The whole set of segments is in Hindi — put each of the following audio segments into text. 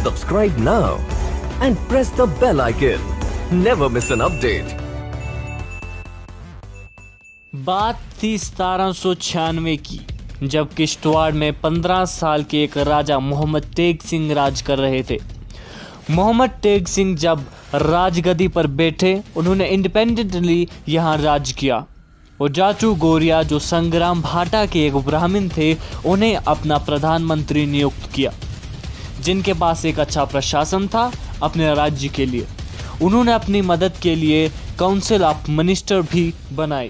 Subscribe now and press the bell icon. Never miss an update. बात थी 1796 की, जब किश्तवाड़ में 15 साल के एक राजा मोहम्मद टेक सिंह राज कर रहे थे। मोहम्मद टेक सिंह जब राजगद्दी पर बैठे, उन्होंने इंडिपेंडेंटली यहाँ राज किया और जाचू गोरिया, जो संग्राम भाटा के एक ब्राह्मण थे, उन्हें अपना प्रधानमंत्री नियुक्त किया, जिनके पास एक अच्छा प्रशासन था अपने राज्य के लिए। उन्होंने अपनी मदद के लिए काउंसिल ऑफ मिनिस्टर भी बनाए।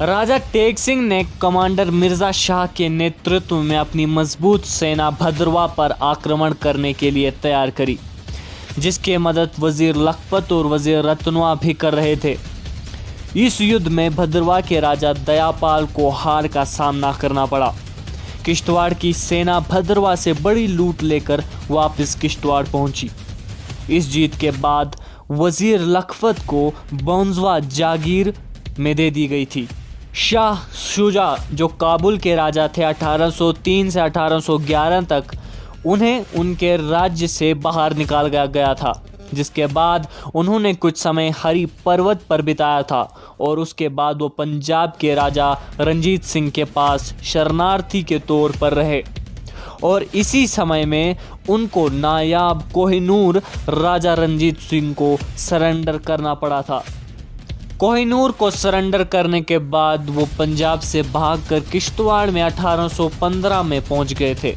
राजा टेक सिंह ने कमांडर मिर्ज़ा शाह के नेतृत्व में अपनी मजबूत सेना भद्रवा पर आक्रमण करने के लिए तैयार करी, जिसके मदद वजीर लखपत और वजीर रतनवा भी कर रहे थे। इस युद्ध में भद्रवा के राजा दयापाल को हार का सामना करना पड़ा। किश्तवाड़ की सेना भद्रवा से बड़ी लूट लेकर वापस किश्तवाड़ पहुंची। इस जीत के बाद वजीर लखपत को बौंजवा जागीर में दे दी गई थी। शाह शुजा, जो काबुल के राजा थे 1803 से 1811 तक, उन्हें उनके राज्य से बाहर निकाल गया था, जिसके बाद उन्होंने कुछ समय हरी पर्वत पर बिताया था और उसके बाद वो पंजाब के राजा रंजीत सिंह के पास शरणार्थी के तौर पर रहे और इसी समय में उनको नायाब कोहिनूर राजा रंजीत सिंह को सरेंडर करना पड़ा था। कोहिनूर को सरेंडर करने के बाद वो पंजाब से भागकर किश्तवाड़ में 1815 में पहुंच गए थे,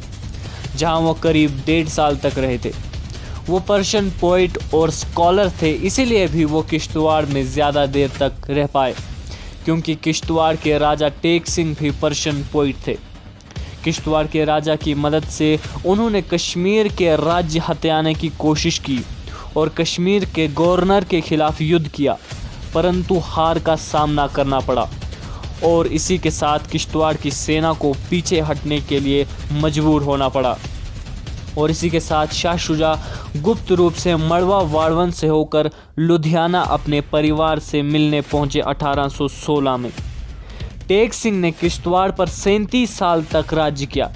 जहां वो करीब 1.5 साल तक रहे थे। वो पर्शियन पोइट और स्कॉलर थे, इसीलिए भी वो किश्तवाड़ में ज़्यादा देर तक रह पाए, क्योंकि किश्तवाड़ के राजा टेक सिंह भी पर्शियन पोइट थे। किश्तवाड़ के राजा की मदद से उन्होंने कश्मीर के राज्य हथियाने की कोशिश की और कश्मीर के गवर्नर के खिलाफ युद्ध किया, परंतु हार का सामना करना पड़ा और इसी के साथ किश्तवाड़ की सेना को पीछे हटने के लिए मजबूर होना पड़ा। और इसी के साथ शाह शुजा गुप्त रूप से मड़वा वाड़वन से होकर लुधियाना अपने परिवार से मिलने पहुंचे 1816 में। टेक सिंह ने किश्तवाड़ पर 37 साल तक राज्य किया।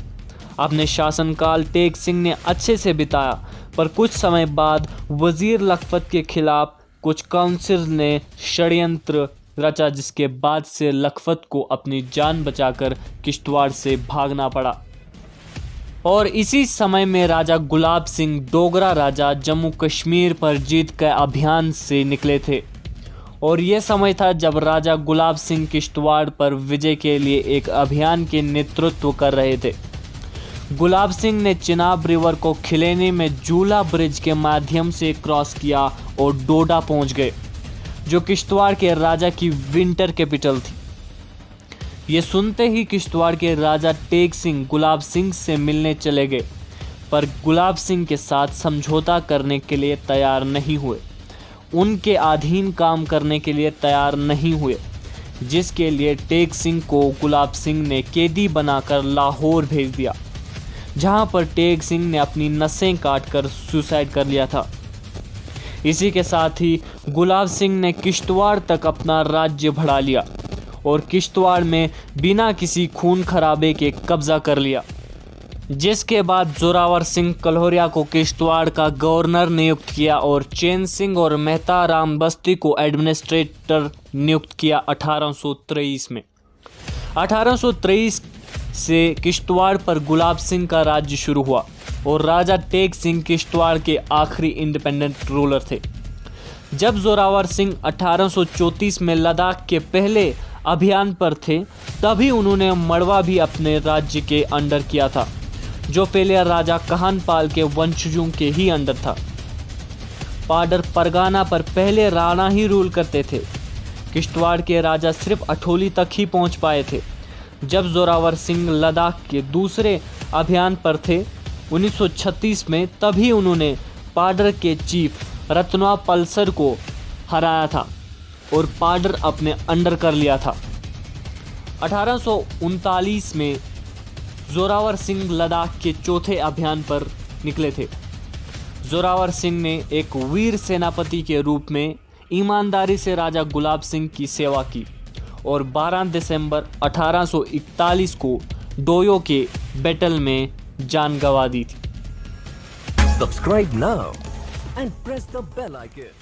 अपने शासनकाल टेक सिंह ने अच्छे से बिताया, पर कुछ समय बाद वजीर लखपत के खिलाफ कुछ काउंसिल ने षड्यंत्र रचा, जिसके बाद से लखपत को अपनी जान बचाकर किश्तवाड़ से भागना पड़ा। और इसी समय में राजा गुलाब सिंह डोगरा राजा जम्मू कश्मीर पर जीत के अभियान से निकले थे और यह समय था जब राजा गुलाब सिंह किश्तवाड़ पर विजय के लिए एक अभियान के नेतृत्व कर रहे थे। गुलाब सिंह ने चिनाब रिवर को खिलेने में जूला ब्रिज के माध्यम से क्रॉस किया और डोडा पहुंच गए, जो किश्तवाड़ के राजा की विंटर कैपिटल थी। ये सुनते ही किश्तवाड़ के राजा टेक सिंह गुलाब सिंह से मिलने चले गए, पर गुलाब सिंह के साथ समझौता करने के लिए तैयार नहीं हुए, उनके अधीन काम करने के लिए तैयार नहीं हुए, जिसके लिए टेक सिंह को गुलाब सिंह ने कैदी बनाकर लाहौर भेज दिया, जहां पर टेक सिंह ने अपनी नसें काटकर सुसाइड कर लिया था। इसी के साथ ही गुलाब सिंह ने किश्तवाड़ तक अपना राज्य बढ़ा लिया और किश्तवाड़ में बिना किसी खून खराबे के कब्जा कर लिया, जिसके बाद जोरावर सिंह कल्होरिया को किश्तवाड़ का गवर्नर नियुक्त किया और चैन सिंह और मेहता राम बस्ती को एडमिनिस्ट्रेटर नियुक्त किया 1823 में। 1823 से किश्तवाड़ पर गुलाब सिंह का राज्य शुरू हुआ और राजा टेक सिंह किश्तवाड़ के आखिरी इंडिपेंडेंट रूलर थे। जब जोरावर सिंह 1834 में लद्दाख के पहले अभियान पर थे, तभी उन्होंने मड़वा भी अपने राज्य के अंडर किया था, जो पहले राजा कहानपाल के वंशजों के ही अंडर था। पाडर परगाना पर पहले राणा ही रूल करते थे। किश्तवाड़ के राजा सिर्फ अठोली तक ही पहुंच पाए थे। जब जोरावर सिंह लद्दाख के दूसरे अभियान पर थे 1936 में, तभी उन्होंने पाडर के चीफ रतनवा पलसर को हराया था और पाडर अपने अंडर कर लिया था। 1839 में जोरावर सिंह लद्दाख के चौथे अभियान पर निकले थे। जोरावर सिंह ने एक वीर सेनापति के रूप में ईमानदारी से राजा गुलाब सिंह की सेवा की और 12 दिसंबर 1841 को डोयो के बैटल में जान गंवा दी थी। Subscribe now and press the bell icon.